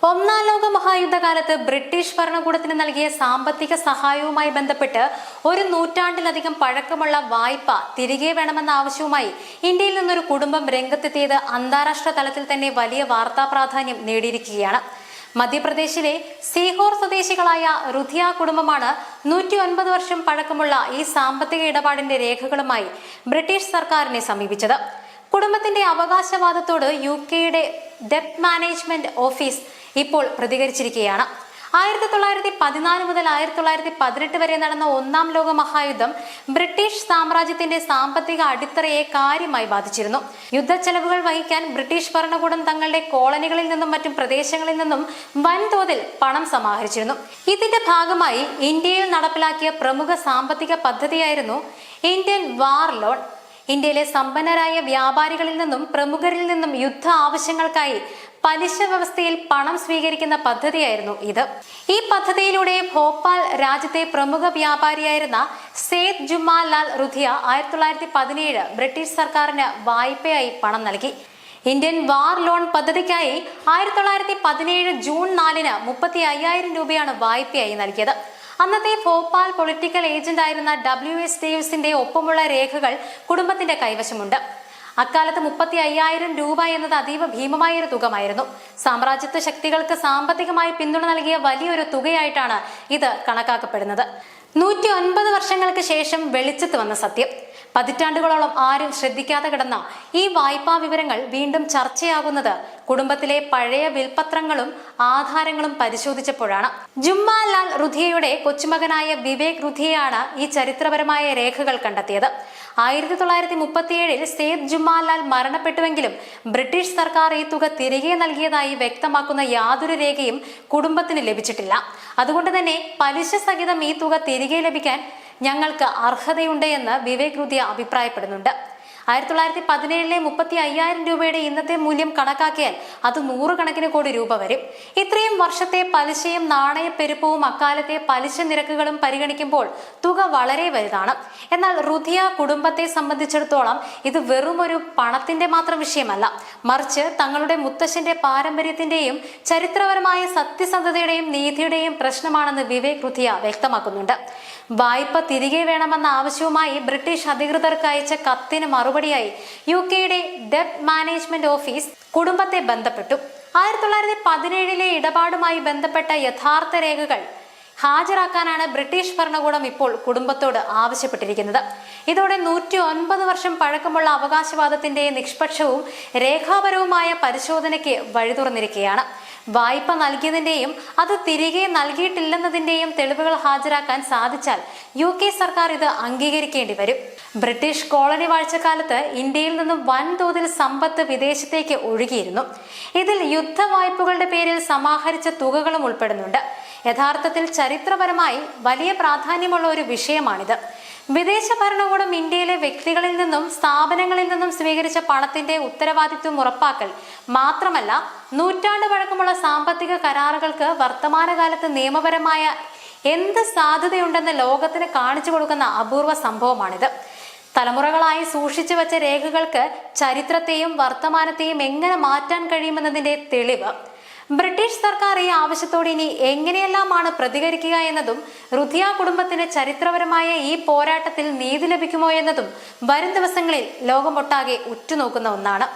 ഒന്നാം ലോക മഹായുദ്ധകാലത്ത് ബ്രിട്ടീഷ് ഭരണകൂടത്തിന് നൽകിയ സാമ്പത്തിക സഹായവുമായി ബന്ധപ്പെട്ട് ഒരു നൂറ്റാണ്ടിലധികം പഴക്കമുള്ള വായ്പ തിരികെ വേണമെന്ന ആവശ്യവുമായി ഇന്ത്യയിൽ നിന്നൊരു കുടുംബം രംഗത്തെത്തിയത് അന്താരാഷ്ട്ര തലത്തിൽ തന്നെ വലിയ വാർത്താ പ്രാധാന്യം നേടിയിരിക്കുകയാണ്. മധ്യപ്രദേശിലെ സീഹോർ സ്വദേശികളായ റുധിയ കുടുംബമാണ് 109 വർഷം പഴക്കമുള്ള ഈ സാമ്പത്തിക ഇടപാടിന്റെ രേഖകളുമായി ബ്രിട്ടീഷ് സർക്കാരിനെ സമീപിച്ചത്. കുടുംബത്തിന്റെ അവകാശവാദത്തോട് UK ഡെപ്റ്റ് മാനേജ്മെന്റ് ഓഫീസ് ഇപ്പോൾ പ്രതികരിച്ചിരിക്കുകയാണ്. 1914 മുതൽ 1918 വരെ നടന്ന ഒന്നാം ലോക മഹായുദ്ധം ബ്രിട്ടീഷ് സാമ്രാജ്യത്തിന്റെ സാമ്പത്തിക അടിത്തറയെ കാര്യമായി ബാധിച്ചിരുന്നു. യുദ്ധച്ചെലവുകൾ വഹിക്കാൻ ബ്രിട്ടീഷ് ഭരണകൂടം തങ്ങളുടെ കോളനികളിൽ നിന്നും മറ്റും പ്രദേശങ്ങളിൽ നിന്നും വൻതോതിൽ പണം സമാഹരിച്ചിരുന്നു. ഇതിന്റെ ഭാഗമായി ഇന്ത്യയിൽ നടപ്പിലാക്കിയ പ്രമുഖ സാമ്പത്തിക പദ്ധതിയായിരുന്നു ഇന്ത്യൻ വാർ ലോൺ. ഇന്ത്യയിലെ സമ്പന്നരായ വ്യാപാരികളിൽ നിന്നും പ്രമുഖരിൽ നിന്നും യുദ്ധ ആവശ്യങ്ങൾക്കായി പലിശ വ്യവസ്ഥയിൽ പണം സ്വീകരിക്കുന്ന പദ്ധതിയായിരുന്നു ഇത്. ഈ പദ്ധതിയിലൂടെ ഭോപ്പാൽ രാജ്യത്തെ പ്രമുഖ വ്യാപാരിയായിരുന്ന സേത് ജുമാ ലാൽ റുധിയ 1917 ബ്രിട്ടീഷ് സർക്കാരിന് വായ്പയായി പണം നൽകി. ഇന്ത്യൻ വാർ ലോൺ പദ്ധതിക്കായി 1917 ജൂൺ 4-ന് 35,000 രൂപയാണ് വായ്പയായി നൽകിയത്. അന്നത്തെ ഭോപ്പാൽ പൊളിറ്റിക്കൽ ഏജന്റ് ആയിരുന്ന WS ഡേവിസിന്റെ ഒപ്പമുള്ള രേഖകൾ കുടുംബത്തിന്റെ കൈവശമുണ്ട്. അക്കാലത്ത് 35,000 രൂപ എന്നത് അതീവ ഭീമമായ ഒരു തുകമായിരുന്നു. സാമ്രാജ്യത്വ ശക്തികൾക്ക് സാമ്പത്തികമായി പിന്തുണ നൽകിയ വലിയൊരു തുകയായിട്ടാണ് ഇത് കണക്കാക്കപ്പെടുന്നത്. 109 വർഷങ്ങൾക്ക് ശേഷം വെളിച്ചത്ത് വന്ന സത്യം. പതിറ്റാണ്ടുകളോളം ആരും ശ്രദ്ധിക്കാതെ കിടന്ന ഈ വായ്പാ വിവരങ്ങൾ വീണ്ടും ചർച്ചയാകുന്നത് കുടുംബത്തിലെ പഴയ വിൽപത്രങ്ങളും ആധാരങ്ങളും പരിശോധിച്ചപ്പോഴാണ്. ജുമ്മാ ലാൽ റുധിയയുടെ കൊച്ചുമകനായ വിവേക് റുധിയയാണ് ഈ ചരിത്രപരമായ രേഖകൾ കണ്ടെത്തിയത്. 1937 സേത് ജുമ്മാ ലാൽ മരണപ്പെട്ടുവെങ്കിലും ബ്രിട്ടീഷ് സർക്കാർ ഈ തുക തിരികെ നൽകിയതായി വ്യക്തമാക്കുന്ന യാതൊരു രേഖയും കുടുംബത്തിന് ലഭിച്ചിട്ടില്ല. അതുകൊണ്ട് തന്നെ പലിശ സഹിതം ഈ തുക തിരികെ ലഭിക്കാൻ ഞങ്ങൾക്ക് അർഹതയുണ്ട് എന്ന് വിവേക് റുധിയ അഭിപ്രായപ്പെടുന്നുണ്ട്. 1917 35,000 രൂപയുടെ ഇന്നത്തെ മൂല്യം കണക്കാക്കിയാൽ അത് 100 കണക്കിന് കോടി രൂപ വരും. ഇത്രയും വർഷത്തെ പലിശയും നാണയപ്പെരുപ്പവും അക്കാലത്തെ പലിശ നിരക്കുകളും പരിഗണിക്കുമ്പോൾ തുക വളരെ വലുതാണ്. എന്നാൽ റുധിയ കുടുംബത്തെ സംബന്ധിച്ചിടത്തോളം ഇത് വെറും ഒരു പണത്തിന്റെ മാത്രം വിഷയമല്ല, മറിച്ച് തങ്ങളുടെ മുത്തശ്ശന്റെ പാരമ്പര്യത്തിന്റെയും ചരിത്രപരമായ സത്യസന്ധതയുടെയും നീതിയുടെയും പ്രശ്നമാണെന്ന് വിവേക് റുധിയ വ്യക്തമാക്കുന്നുണ്ട്. വായ്പ തിരികെ വേണമെന്ന ആവശ്യവുമായി ബ്രിട്ടീഷ് അധികൃതർക്ക് അയച്ച കത്തിന് മറുപടിയായി UK ഡെപ്റ്റ് മാനേജ്മെന്റ് ഓഫീസ് കുടുംബത്തെ ബന്ധപ്പെട്ടു. 1917 ഇടപാടുമായി ബന്ധപ്പെട്ട യഥാർത്ഥ രേഖകൾ ഹാജരാക്കാനാണ് ബ്രിട്ടീഷ് ഭരണകൂടം ഇപ്പോൾ കുടുംബത്തോട് ആവശ്യപ്പെട്ടിരിക്കുന്നത്. ഇതോടെ 109 വർഷം പഴക്കമുള്ള അവകാശവാദത്തിന്റെ നിഷ്പക്ഷവും രേഖാപരവുമായ പരിശോധനയ്ക്ക് വഴി തുറന്നിരിക്കുകയാണ്. വായ്പ നൽകിയതിന്റെയും അത് തിരികെ നൽകിയിട്ടില്ലെന്നതിന്റെയും തെളിവുകൾ ഹാജരാക്കാൻ സാധിച്ചാൽ UK സർക്കാർ ഇത് അംഗീകരിക്കേണ്ടി വരും. ബ്രിട്ടീഷ് കോളനി വാഴ്ചക്കാലത്ത് ഇന്ത്യയിൽ നിന്നും വൻതോതിൽ സമ്പത്ത് വിദേശത്തേക്ക് ഒഴുകിയിരുന്നു. ഇതിൽ യുദ്ധ വായ്പകളുടെ പേരിൽ സമാഹരിച്ച തുകകളും ഉൾപ്പെടുന്നുണ്ട്. യഥാർത്ഥത്തിൽ ചരിത്രപരമായി വലിയ പ്രാധാന്യമുള്ള ഒരു വിഷയമാണിത്. വിദേശ ഭരണകൂടം ഇന്ത്യയിലെ വ്യക്തികളിൽ നിന്നും സ്ഥാപനങ്ങളിൽ നിന്നും സ്വീകരിച്ച പണത്തിന്റെ ഉത്തരവാദിത്വം ഉറപ്പാക്കൽ മാത്രമല്ല, നൂറ്റാണ്ട് പഴക്കമുള്ള സാമ്പത്തിക കരാറുകൾക്ക് വർത്തമാനകാലത്ത് നിയമപരമായ എന്ത് സാധ്യതയുണ്ടെന്ന് ലോകത്തിന് കാണിച്ചു കൊടുക്കുന്ന അപൂർവ സംഭവമാണിത്. തലമുറകളായി സൂക്ഷിച്ചു വെച്ച രേഖകൾക്ക് ചരിത്രത്തെയും വർത്തമാനത്തെയും എങ്ങനെ മാറ്റാൻ കഴിയുമെന്നതിന്റെ തെളിവ്. ബ്രിട്ടീഷ് സർക്കാർ ഈ ആവശ്യത്തോട് ഇനി എങ്ങനെയെല്ലാമാണ് പ്രതികരിക്കുക എന്നതും റുധിയ കുടുംബത്തിന് ചരിത്രപരമായ ഈ പോരാട്ടത്തിൽ നീതി ലഭിക്കുമോ എന്നതും വരും ദിവസങ്ങളിൽ ലോകമൊട്ടാകെ ഉറ്റുനോക്കുന്ന ഒന്നാണ്.